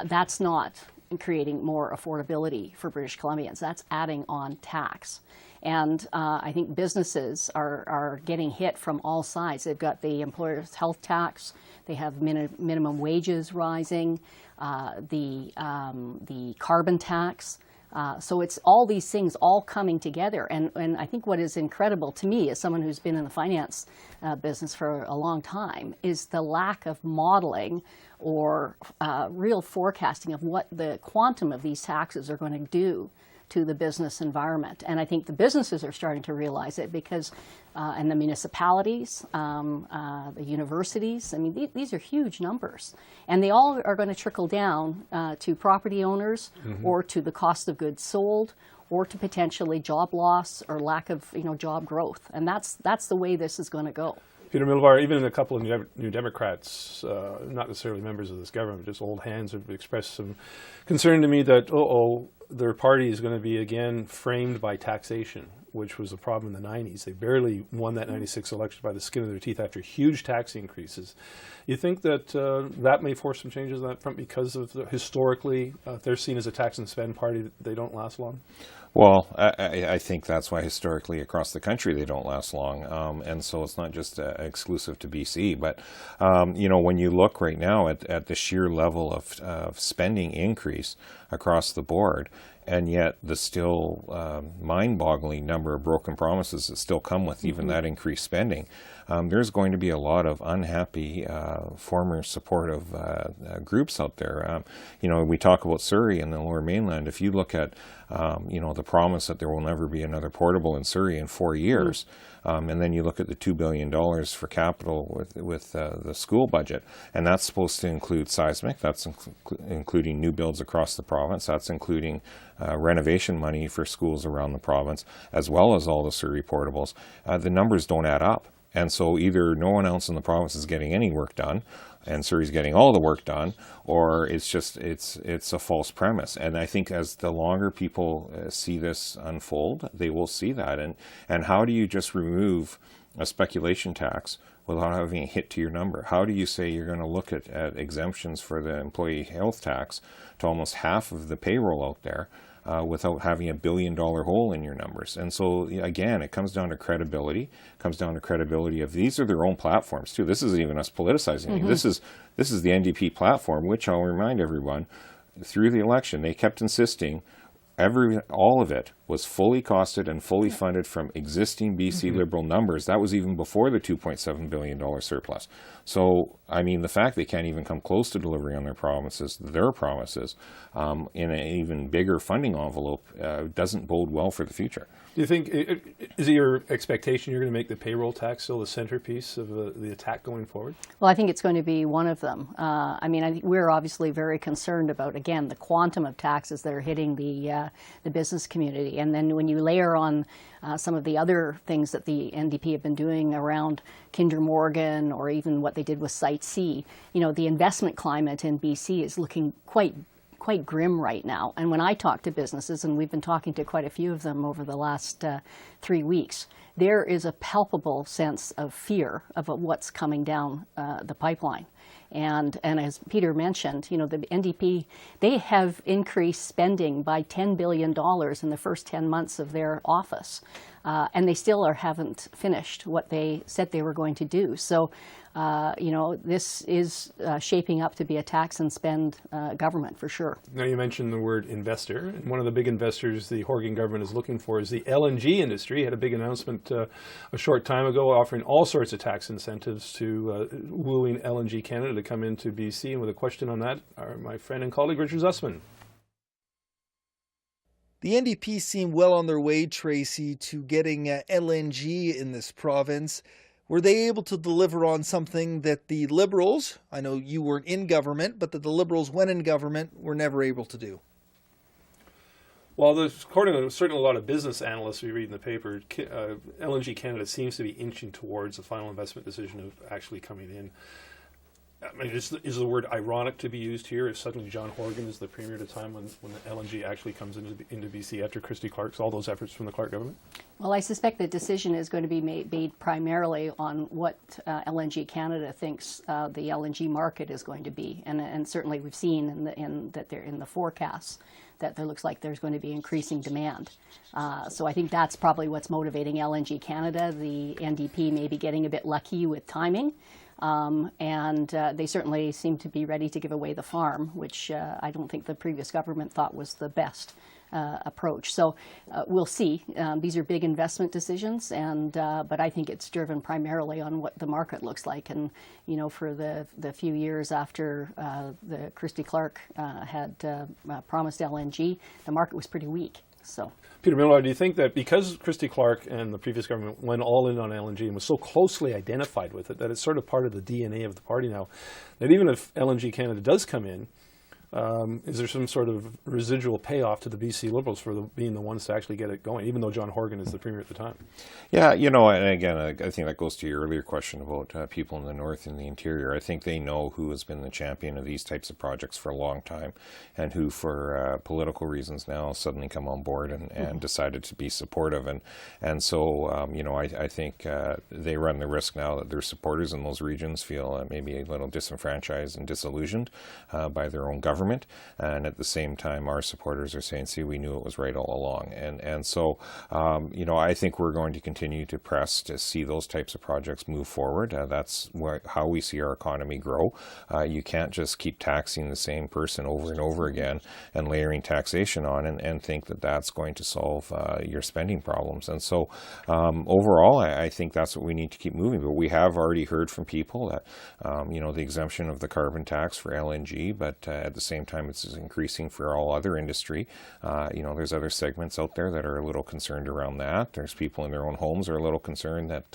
That's not creating more affordability for British Columbians. That's adding on tax. And I think businesses are getting hit from all sides. They've got the employer's health tax, they have minimum wages rising, the carbon tax. So it's all these things all coming together. And I think what is incredible to me, as someone who's been in the finance business for a long time, is the lack of modeling or real forecasting of what the quantum of these taxes are going to do to the business environment. And I think the businesses are starting to realize it because, and the municipalities, the universities, I mean, these are huge numbers. And they all are going to trickle down to property owners or to the cost of goods sold or to potentially job loss or lack of job growth. And that's the way this is going to go. Peter Milobar, even a couple of New Democrats, not necessarily members of this government, just old hands, have expressed some concern to me that, their party is going to be again framed by taxation. which was a problem in the 90s. They barely won that 96 election by the skin of their teeth after huge tax increases. You think that that may force some changes on that front because of historically, they're seen as a tax and spend party, they don't last long? Well, I think that's why historically across the country they don't last long, and so it's not just exclusive to BC. But when you look right now at the sheer level of spending increase across the board, and yet the still mind-boggling number of broken promises that still come with even that increased spending, there's going to be a lot of unhappy former supportive groups out there. We talk about Surrey and the Lower Mainland. If you look at the promise that there will never be another portable in Surrey in 4 years, and then you look at the $2 billion for capital with the school budget, and that's supposed to include seismic, that's including new builds across the province, that's including renovation money for schools around the province, as well as all the Surrey portables. The numbers don't add up. And so either no one else in the province is getting any work done, and Surrey's getting all the work done, or it's a false premise. And I think as the longer people see this unfold, they will see that. And how do you just remove a speculation tax without having a hit to your number? How do you say you're going to look at exemptions for the employee health tax to almost half of the payroll out there without having $1 billion hole in your numbers? And so again, it comes down to credibility. It comes down to credibility of these are their own platforms too. This isn't even us politicizing it. This is the NDP platform, which I'll remind everyone, through the election, they kept insisting all of it was fully costed and fully funded from existing BC Liberal numbers. That was even before the $2.7 billion surplus. So, I mean, the fact they can't even come close to delivering on their promises in an even bigger funding envelope doesn't bode well for the future. Do you think, is it your expectation you're going to make the payroll tax still the centerpiece of the attack going forward? Well, I think it's going to be one of them. I think we're obviously very concerned about, again, the quantum of taxes that are hitting the business community. And then when you layer on some of the other things that the NDP have been doing around Kinder Morgan, or even what they did with Site C, the investment climate in BC is looking quite grim right now. And when I talk to businesses, and we've been talking to quite a few of them over the last 3 weeks, there is a palpable sense of fear of what's coming down the pipeline. And as Peter mentioned, the NDP, they have increased spending by $10 billion in the first 10 months of their office. And they still haven't finished what they said they were going to do. So, this is shaping up to be a tax and spend government for sure. Now, you mentioned the word investor. And one of the big investors the Horgan government is looking for is the LNG industry. Had a big announcement a short time ago offering all sorts of tax incentives to wooing LNG Canada to come into BC. And with a question on that, my friend and colleague Richard Zussman. The NDP seem well on their way, Tracy, to getting LNG in this province. Were they able to deliver on something that the Liberals, I know you weren't in government, but that the Liberals, when in government, were never able to do? Well, according to certainly a lot of business analysts we read in the paper, LNG Canada seems to be inching towards a final investment decision of actually coming in. I mean, is the word ironic to be used here if suddenly John Horgan is the premier at a time when the LNG actually comes into BC after Christy Clark's, all those efforts from the Clark government? Well, I suspect the decision is going to be made primarily on what LNG Canada thinks the LNG market is going to be. And certainly we've seen in the forecasts that there looks like there's going to be increasing demand. So I think that's probably what's motivating LNG Canada. The NDP may be getting a bit lucky with timing. And they certainly seem to be ready to give away the farm, which I don't think the previous government thought was the best approach. So we'll see. These are big investment decisions, but I think it's driven primarily on what the market looks like. And for the few years after the Christy Clark had promised LNG, the market was pretty weak. So. Peter Milobar, do you think that because Christy Clark and the previous government went all in on LNG and was so closely identified with it, that it's sort of part of the DNA of the party now, that even if LNG Canada does come in, Is there some sort of residual payoff to the BC Liberals for being the ones to actually get it going, even though John Horgan is the Premier at the time? Yeah, and again, I think that goes to your earlier question about people in the north and the interior. I think they know who has been the champion of these types of projects for a long time, and who, for political reasons, now suddenly come on board and decided to be supportive. And so, I think they run the risk now that their supporters in those regions feel maybe a little disenfranchised and disillusioned by their own government. And at the same time, our supporters are saying, see, we knew it was right all along. And so, I think we're going to continue to press to see those types of projects move forward. That's how we see our economy grow. You can't just keep taxing the same person over and over again and layering taxation on and think that that's going to solve your spending problems. And so, overall, I think that's what we need to keep moving. But we have already heard from people that, the exemption of the carbon tax for LNG, but at the same time, it's increasing for all other industry. There's other segments out there that are a little concerned around that. There's people in their own homes are a little concerned that,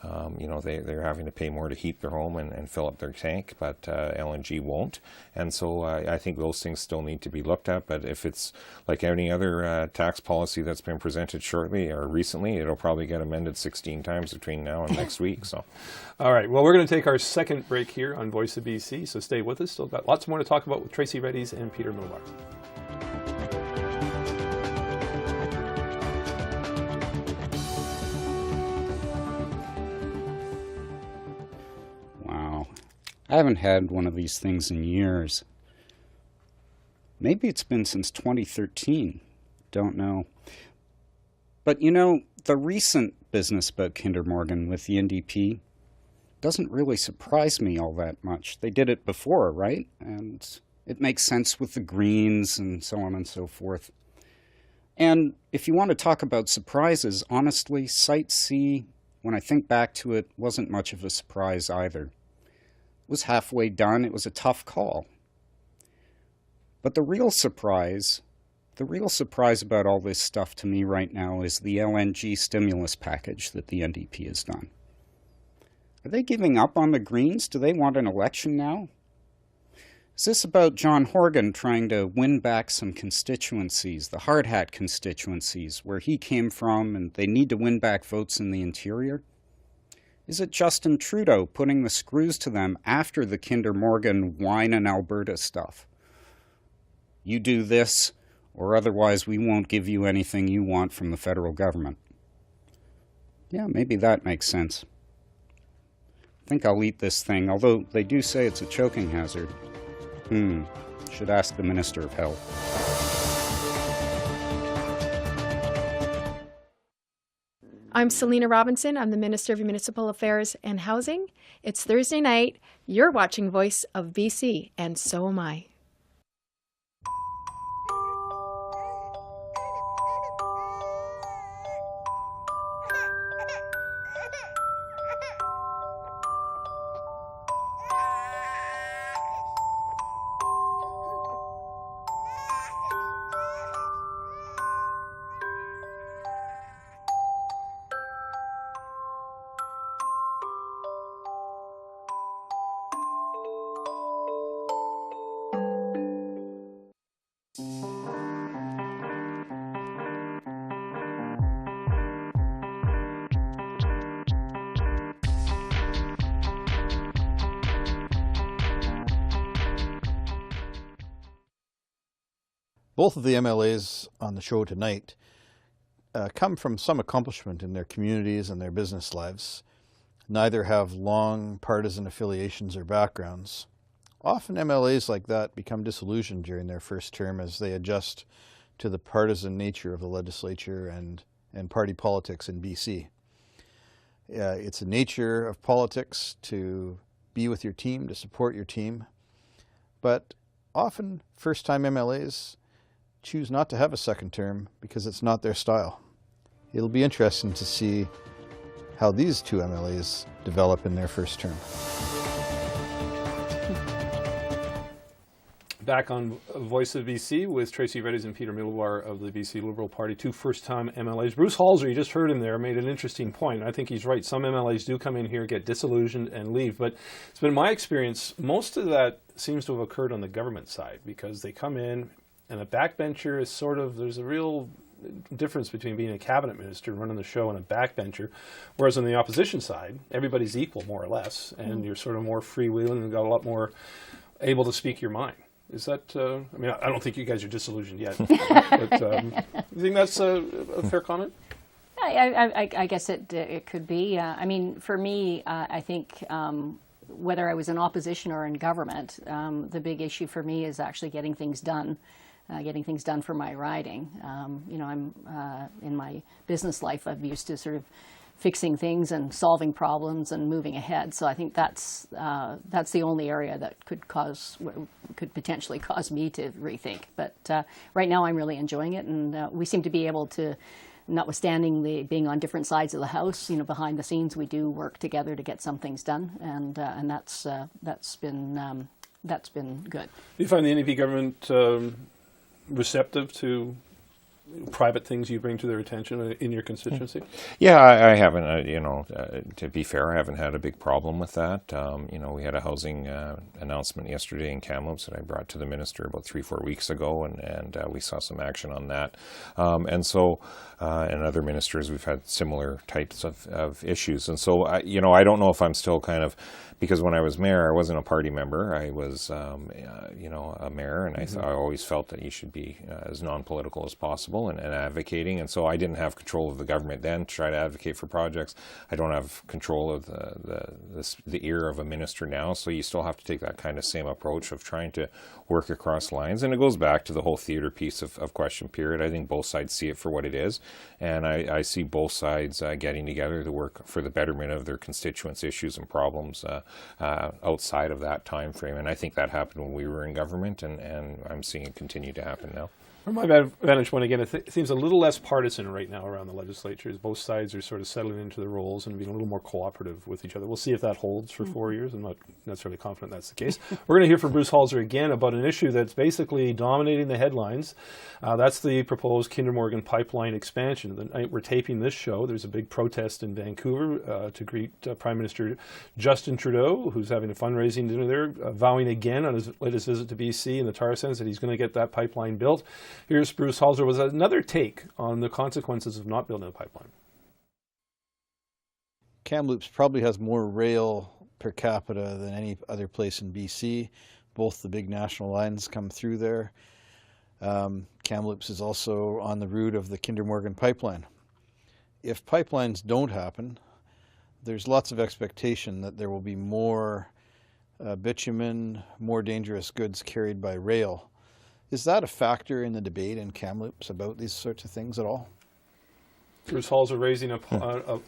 they're having to pay more to heat their home and fill up their tank, but LNG won't. And so I think those things still need to be looked at. But if it's like any other tax policy that's been presented shortly or recently, it'll probably get amended 16 times between now and next week. So, all right. Well, we're going to take our second break here on Voice of BC, so stay with us. Still got lots more to talk about with Tracy Redies and Peter Milobar. Wow. I haven't had one of these things in years. Maybe it's been since 2013. Don't know. But the recent business about Kinder Morgan with the NDP doesn't really surprise me all that much. They did it before, right? And it makes sense with the Greens and so on and so forth. And if you want to talk about surprises, honestly, Site C, when I think back to it, wasn't much of a surprise either. It was halfway done. It was a tough call. But the real surprise about all this stuff to me right now is the LNG stimulus package that the NDP has done. Are they giving up on the Greens? Do they want an election now? Is this about John Horgan trying to win back some constituencies, the hard hat constituencies, where he came from, and they need to win back votes in the interior? Is it Justin Trudeau putting the screws to them after the Kinder Morgan wine and Alberta stuff? You do this, or otherwise we won't give you anything you want from the federal government. Yeah, maybe that makes sense. I think I'll eat this thing, although they do say it's a choking hazard. Should ask the Minister of Health. I'm Selena Robinson. I'm the Minister of Municipal Affairs and Housing. It's Thursday night. You're watching Voice of BC, and so am I. Both of the MLAs on the show tonight come from some accomplishment in their communities and their business lives. Neither have long partisan affiliations or backgrounds. Often MLAs like that become disillusioned during their first term as they adjust to the partisan nature of the legislature and party politics in BC. It's a nature of politics to be with your team, to support your team, but often first-time MLAs choose not to have a second term because it's not their style. It'll be interesting to see how these two MLAs develop in their first term. Back on Voice of BC with Tracy Redies and Peter Milobar of the BC Liberal Party, two first-time MLAs. Bruce Halser, you just heard him there, made an interesting point. I think he's right. Some MLAs do come in here, get disillusioned, and leave. But it's been my experience, most of that seems to have occurred on the government side, because they come in, and a backbencher is sort of, there's a real difference between being a cabinet minister running the show and a backbencher, whereas on the opposition side, everybody's equal, more or less, and you're sort of more freewheeling and got a lot more able to speak your mind. Is that, I mean, I don't think you guys are disillusioned yet, but you think that's a fair comment? I guess it could be. I mean, for me, I think whether I was in opposition or in government, the big issue for me is actually getting things done for my riding. You know, I'm in my business life, I'm used to sort of fixing things and solving problems and moving ahead. So I think that's the only area that could potentially cause me to rethink. But right now I'm really enjoying it, and we seem to be able to, notwithstanding the being on different sides of the house, you know, behind the scenes we do work together to get some things done, and that's been good. Do you find the NDP government receptive to private things you bring to their attention in your constituency? Yeah, I haven't, you know, to be fair, I haven't had a big problem with that. You know, we had a housing announcement yesterday in Kamloops that I brought to the minister about 3-4 weeks ago, and we saw some action on that. And so, and other ministers, we've had similar types of issues. And so, you know, I don't know if I'm still kind of, because when I was mayor, I wasn't a party member. I was, you know, a mayor, and I always felt that you should be as non-political as possible and advocating. And so I didn't have control of the government then to try to advocate for projects. I don't have control of the ear of a minister now. So you still have to take that kind of same approach of trying to work across lines. And it goes back to the whole theater piece of question period. I think both sides see it for what it is. And I see both sides getting together to work for the betterment of their constituents' issues and problems outside of that time frame. And I think that happened when we were in government, and I'm seeing it continue to happen now. From my vantage point, again, it seems a little less partisan right now around the legislature. Both sides are sort of settling into their roles and being a little more cooperative with each other. We'll see if that holds for 4 years. I'm not necessarily confident that's the case. We're going to hear from Bruce Halser again about an issue that's basically dominating the headlines. That's the proposed Kinder Morgan pipeline expansion. The night we're taping this show, there's a big protest in Vancouver to greet Prime Minister Justin Trudeau, who's having a fundraising dinner there, vowing again on his latest visit to BC in the tar sands that he's going to get that pipeline built. Here's Bruce Halser with another take on the consequences of not building a pipeline. Kamloops probably has more rail per capita than any other place in BC. Both the big national lines come through there. Kamloops is also on the route of the Kinder Morgan pipeline. If pipelines don't happen, there's lots of expectation that there will be more bitumen, more dangerous goods carried by rail. Is that a factor in the debate in Kamloops about these sorts of things at all? Bruce Halser raising an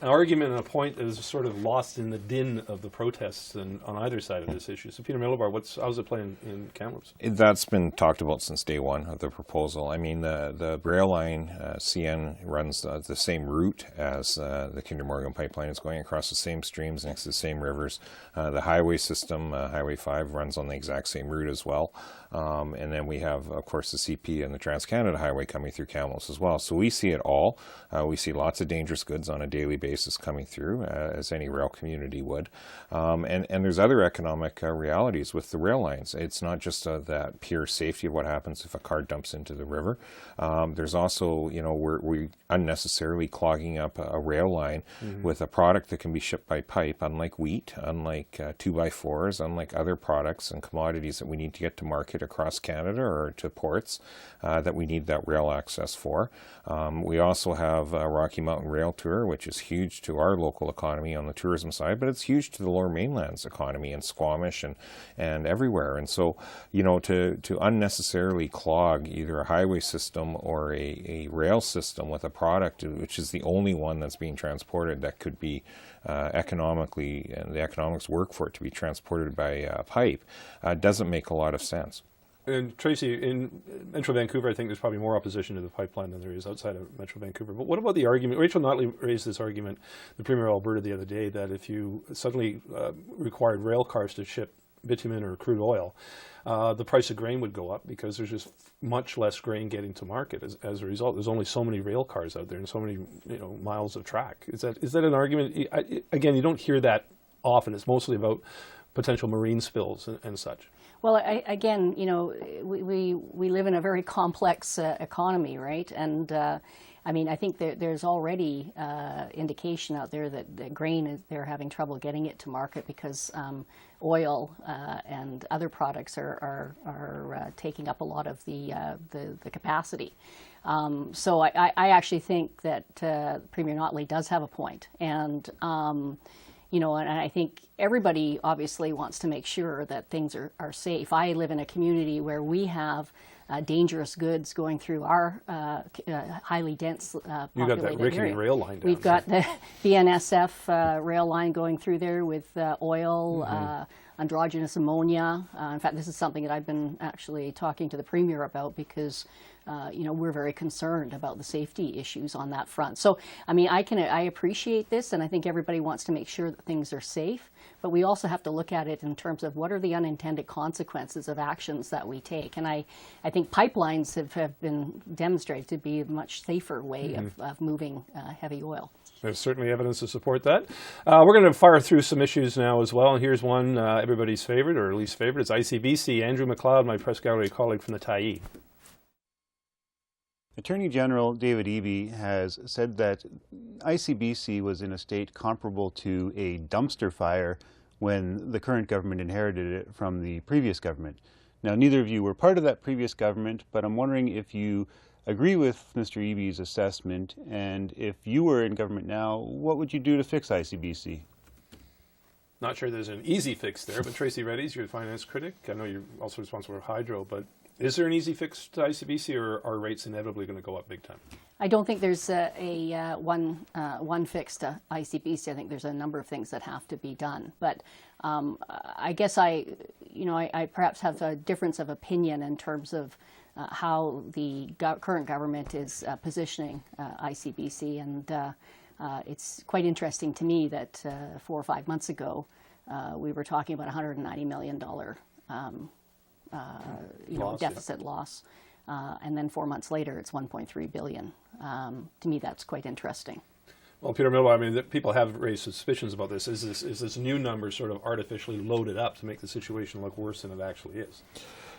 argument and a point that is sort of lost in the din of the protests and on either side of this issue. So Peter Milobar, how's it playing in Kamloops? That's been talked about since day one of the proposal. I mean, the rail line, CN, runs the same route as the Kinder Morgan pipeline. It's going across the same streams next to the same rivers. The highway system, Highway 5, runs on the exact same route as well. And then we have, of course, the CP and the Trans-Canada Highway coming through Kamloops as well. So we see it all. We see lots of dangerous goods on a daily basis coming through, as any rail community would. And there's other economic realities with the rail lines. It's not just that pure safety of what happens if a car dumps into the river. There's also, you know, we're unnecessarily clogging up a rail line with a product that can be shipped by pipe, unlike wheat, unlike 2x4s, unlike other products and commodities that we need to get to market across Canada or to ports that we need that rail access for. We also have Rocky Mountain Rail Tour, which is huge to our local economy on the tourism side, but it's huge to the Lower Mainland's economy in Squamish and everywhere. And so, you know, to unnecessarily clog either a highway system or a rail system with a product which is the only one that's being transported that could be economically, and the economics work for it to be transported by pipe, doesn't make a lot of sense. And Tracy, in Metro Vancouver, I think there's probably more opposition to the pipeline than there is outside of Metro Vancouver. But what about the argument? Rachel Notley raised this argument, the Premier of Alberta, the other day, that if you suddenly required rail cars to ship bitumen or crude oil, the price of grain would go up because there's just much less grain getting to market as a result. There's only so many rail cars out there and so many miles of track. Is that an argument? Again, you don't hear that often. It's mostly about potential marine spills and such. Well, again, we live in a very complex economy, right? And I think there's already indication out there that grain they're having trouble getting it to market because oil and other products are taking up a lot of the capacity. So I actually think that Premier Notley does have a point, and and I think everybody obviously wants to make sure that things are safe. I live in a community where we have dangerous goods going through our highly dense populated You've got that rickety area. rail line down We've got the BNSF rail line going through there with oil, androgynous ammonia. In fact, this is something that I've been actually talking to the Premier about because we're very concerned about the safety issues on that front. So, I appreciate this, and I think everybody wants to make sure that things are safe, but we also have to look at it in terms of what are the unintended consequences of actions that we take. And I think pipelines have been demonstrated to be a much safer way of moving heavy oil. There's certainly evidence to support that. We're going to fire through some issues now as well, and here's one everybody's favorite, or least favorite. It's ICBC. Andrew McLeod, my press gallery colleague from the Tyee. Attorney General David Eby has said that ICBC was in a state comparable to a dumpster fire when the current government inherited it from the previous government. Now, neither of you were part of that previous government, but I'm wondering if you agree with Mr. Eby's assessment, and if you were in government now, what would you do to fix ICBC? Not sure there's an easy fix there, but Tracy Redies, you're the finance critic. I know you're also responsible for hydro, but is there an easy fix to ICBC, or are rates inevitably going to go up big time? I don't think there's one fix to ICBC. I think there's a number of things that have to be done. But I guess I perhaps have a difference of opinion in terms of how the current government is positioning ICBC, and it's quite interesting to me that 4 or 5 months ago we were talking about $190 million deficit loss, and then 4 months later it's 1.3 billion. To me, that's quite interesting. Well, Peter Milobar, people have raised suspicions about this. Is this new number sort of artificially loaded up to make the situation look worse than it actually is?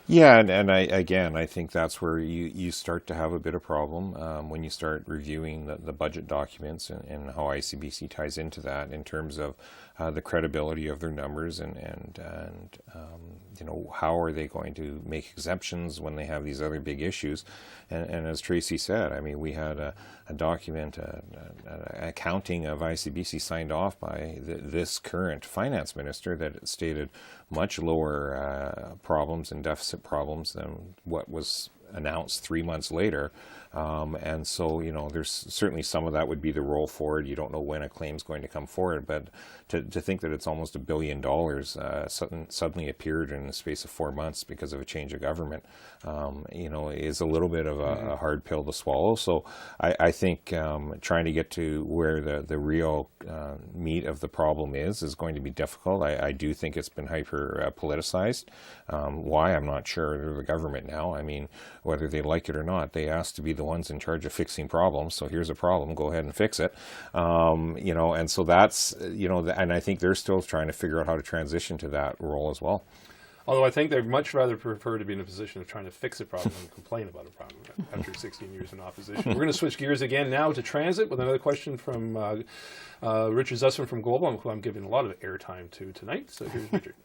Yeah, and I think that's where you start to have a bit of problem when you start reviewing the budget documents and how ICBC ties into that in terms of the credibility of their numbers and how are they going to make exemptions when they have these other big issues. And as Tracy said, we had a document, an accounting of ICBC signed off by this current finance minister that stated much lower problems and deficit problems than what was announced 3 months later. And so, there's certainly some of that would be the roll forward. You don't know when a claim's going to come forward, but to think that it's almost $1 billion suddenly appeared in the space of 4 months because of a change of government, is a little bit of a hard pill to swallow. So I think trying to get to where the real meat of the problem is going to be difficult. I do think it's been hyper politicized. Why? I'm not sure. They're the government now. Whether they like it or not, they asked to be the ones in charge of fixing problems. So here's a problem, go ahead and fix it. And so that's, and I think they're still trying to figure out how to transition to that role as well. Although I think they'd much rather prefer to be in a position of trying to fix a problem than complain about a problem after 16 years in opposition. We're going to switch gears again now to transit with another question from Richard Zussman from Global, who I'm giving a lot of airtime to tonight. So here's Richard.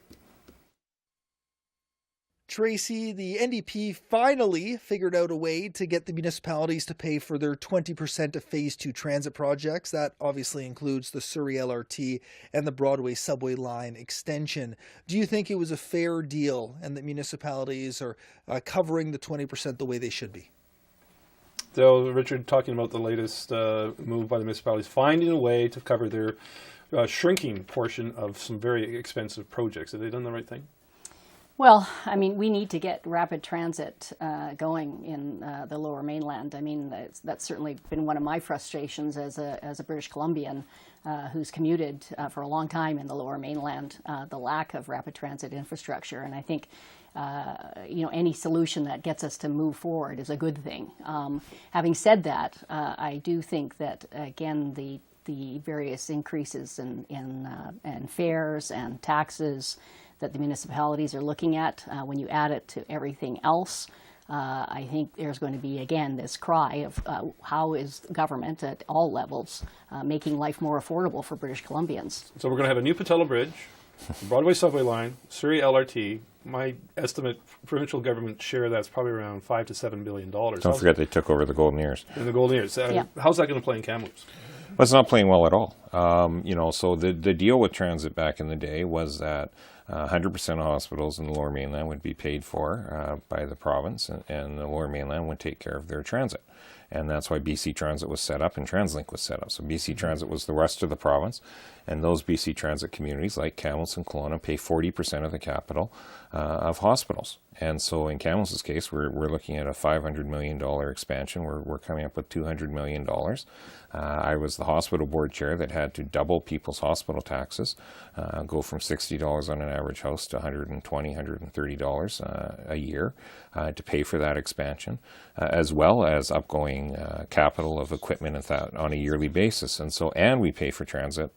Tracy, the NDP finally figured out a way to get the municipalities to pay for their 20% of Phase 2 transit projects. That obviously includes the Surrey LRT and the Broadway subway line extension. Do you think it was a fair deal and that municipalities are covering the 20% the way they should be? So, Richard, talking about the latest move by the municipalities, finding a way to cover their shrinking portion of some very expensive projects. Have they done the right thing? Well, I mean, we need to get rapid transit going in the Lower Mainland. I mean, that's certainly been one of my frustrations as a British Columbian who's commuted for a long time in the Lower Mainland, the lack of rapid transit infrastructure. And I think, any solution that gets us to move forward is a good thing. Having said that, I do think that, again, the various increases in fares and taxes that the municipalities are looking at, when you add it to everything else, I think there's going to be, again, this cry of how is government at all levels making life more affordable for British Columbians. So we're going to have a new Patella Bridge, Broadway subway line, Surrey LRT. My estimate, provincial government share of that's probably around $5 to $7 billion. Don't forget they took over the Golden Years. In the Golden Years. How's that going to play in Kamloops? Well, it's not playing well at all. So the deal with transit back in the day was that 100% of hospitals in the Lower Mainland would be paid for by the province, and the Lower Mainland would take care of their transit. And that's why BC Transit was set up and TransLink was set up. So BC Transit was the rest of the province, and those BC Transit communities like Kamloops and Kelowna pay 40% of the capital of hospitals. And so in Kamloops' case, we're looking at a $500 million expansion. We're coming up with $200 million. I was the hospital board chair that had to double people's hospital taxes, go from $60 on an average house to $120, $130 a year to pay for that expansion, as well as upgoing capital of equipment and that on a yearly basis. And we pay for transit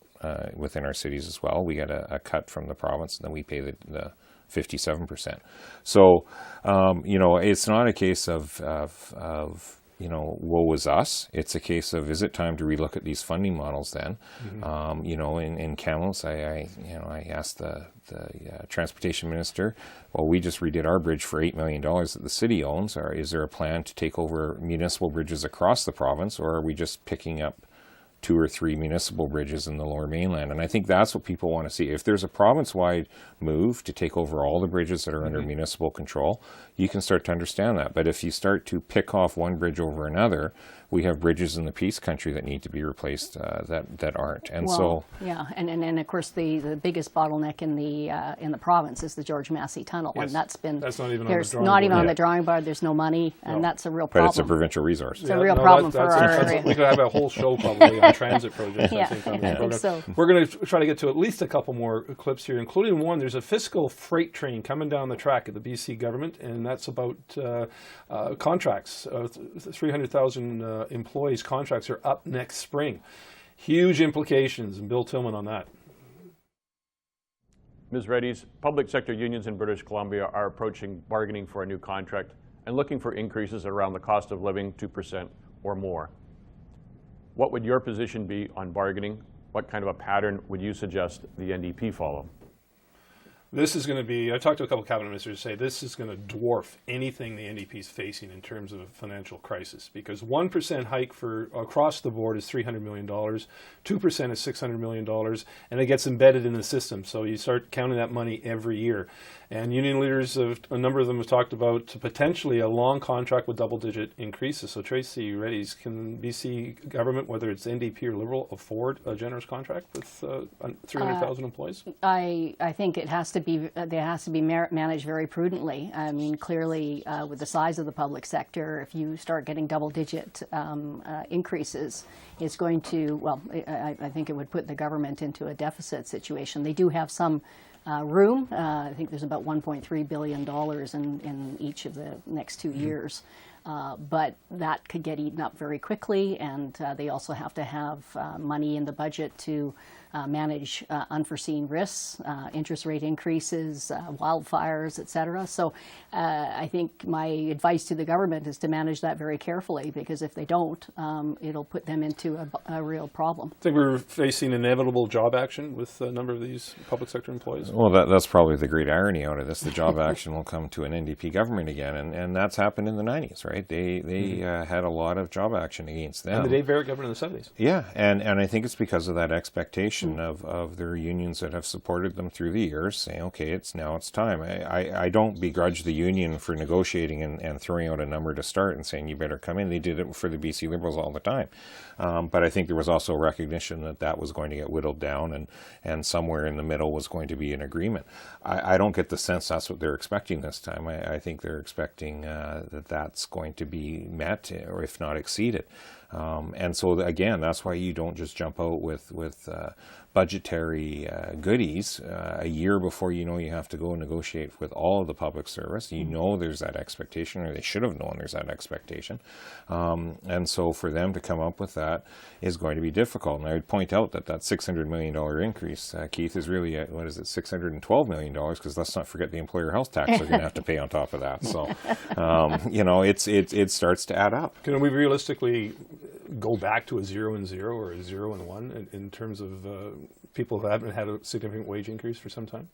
within our cities as well. We get a cut from the province, and then we pay the 57%. So, it's not a case of woe is us. It's a case of, is it time to relook at these funding models then? Mm-hmm. In Kamloops, I asked the transportation minister, well, we just redid our bridge for $8 million that the city owns. Or is there a plan to take over municipal bridges across the province, or are we just picking up 2 or 3 municipal bridges in the Lower Mainland? And I think that's what people want to see. If there's a province-wide move to take over all the bridges that are under municipal control, you can start to understand that. But if you start to pick off one bridge over another, we have bridges in the Peace Country that need to be replaced that aren't. And and of course the biggest bottleneck in the province is the George Massey Tunnel, yes. And that's not even on the drawing board. There's no money, and that's a real problem. But it's a provincial resource. It's a real problem for our area. We could have a whole show probably on transit projects. I think so. We're going to try to get to at least a couple more clips here, including one. There's a fiscal freight train coming down the track at the BC government, and that's about contracts. 300,000 employees' contracts are up next spring. Huge implications, and Bill Tillman on that. Ms. Redies, public sector unions in British Columbia are approaching bargaining for a new contract and looking for increases around the cost of living 2% or more. What would your position be on bargaining? What kind of a pattern would you suggest the NDP follow? This is going to be, I talked to a couple of cabinet ministers who say this is going to dwarf anything the NDP is facing in terms of a financial crisis, because 1% hike for across the board is $300 million, 2% is $600 million, and it gets embedded in the system. So you start counting that money every year. And union leaders, a number of them have talked about potentially a long contract with double-digit increases. So Tracy Redies, can BC government, whether it's NDP or Liberal, afford a generous contract with 300,000 employees? I think it has to be managed very prudently. I mean, clearly, with the size of the public sector, if you start getting double-digit increases, it's going to, I think it would put the government into a deficit situation. They do have some room. I think there's about $1.3 billion in each of the next 2 years. But that could get eaten up very quickly, and they also have to have money in the budget to manage unforeseen risks, interest rate increases, wildfires, et cetera. So I think my advice to the government is to manage that very carefully, because if they don't, it'll put them into a real problem. I think we're facing inevitable job action with a number of these public sector employees. Well, that's probably the great irony out of this. The job action will come to an NDP government again, and that's happened in the 90s, right? right? They had a lot of job action against them. And the Dave Barrett government in the 70s. Yeah, and I think it's because of that expectation of their unions that have supported them through the years, saying, okay, it's time. I don't begrudge the union for negotiating and throwing out a number to start and saying, you better come in. They did it for the BC Liberals all the time. But I think there was also recognition that that was going to get whittled down, and somewhere in the middle was going to be an agreement. I don't get the sense that's what they're expecting this time. I think they're expecting that that's going to be met, or if not exceeded. And so again, that's why you don't just jump out with budgetary goodies a year before you know you have to go and negotiate with all of the public service. You know there's that expectation, or they should have known there's that expectation. And so for them to come up with that is going to be difficult. And I would point out that $600 million increase, Keith, is really, $612 million, because let's not forget the employer health tax they're going to have to pay on top of that. So, it starts to add up. Can we realistically go back to a 0 and 0 or a 0 and 1 in terms of people who haven't had a significant wage increase for some time?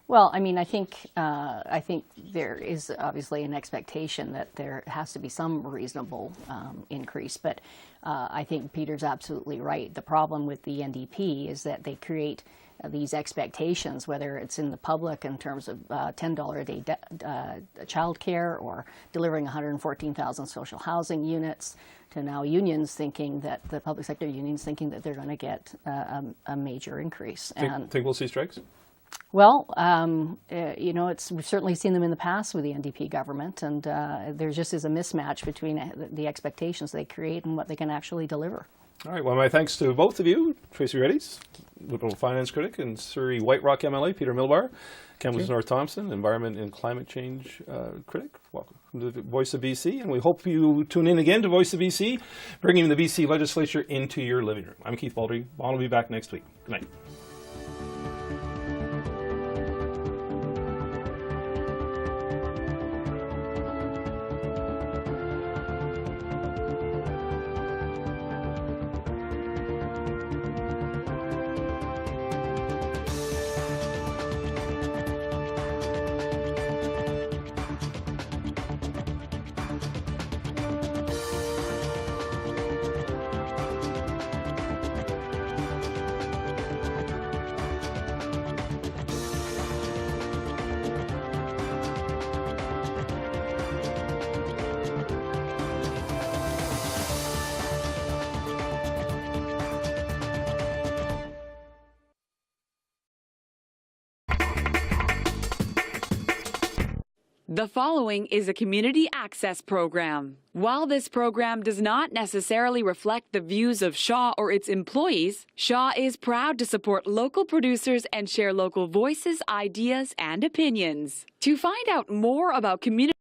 Well, I mean, I think there is obviously an expectation that there has to be some reasonable increase, but I think Peter's absolutely right. The problem with the NDP is that they create these expectations, whether it's in the public in terms of $10 a day child care, or delivering 114,000 social housing units, to now unions thinking that, the public sector unions thinking that they're going to get a major increase. Think we'll see strikes? Well, we've certainly seen them in the past with the NDP government, and there just is a mismatch between the expectations they create and what they can actually deliver. All right, well, my thanks to both of you, Tracy Redies, Liberal Finance Critic, and Surrey White Rock MLA, Peter Milobar, Kamloops North Thompson, Environment and Climate Change Critic. Welcome to the Voice of BC, and we hope you tune in again to Voice of BC, bringing the BC legislature into your living room. I'm Keith Baldrey. Vaughn will be back next week. Good night. The following is a community access program. While this program does not necessarily reflect the views of Shaw or its employees, Shaw is proud to support local producers and share local voices, ideas, and opinions. To find out more about community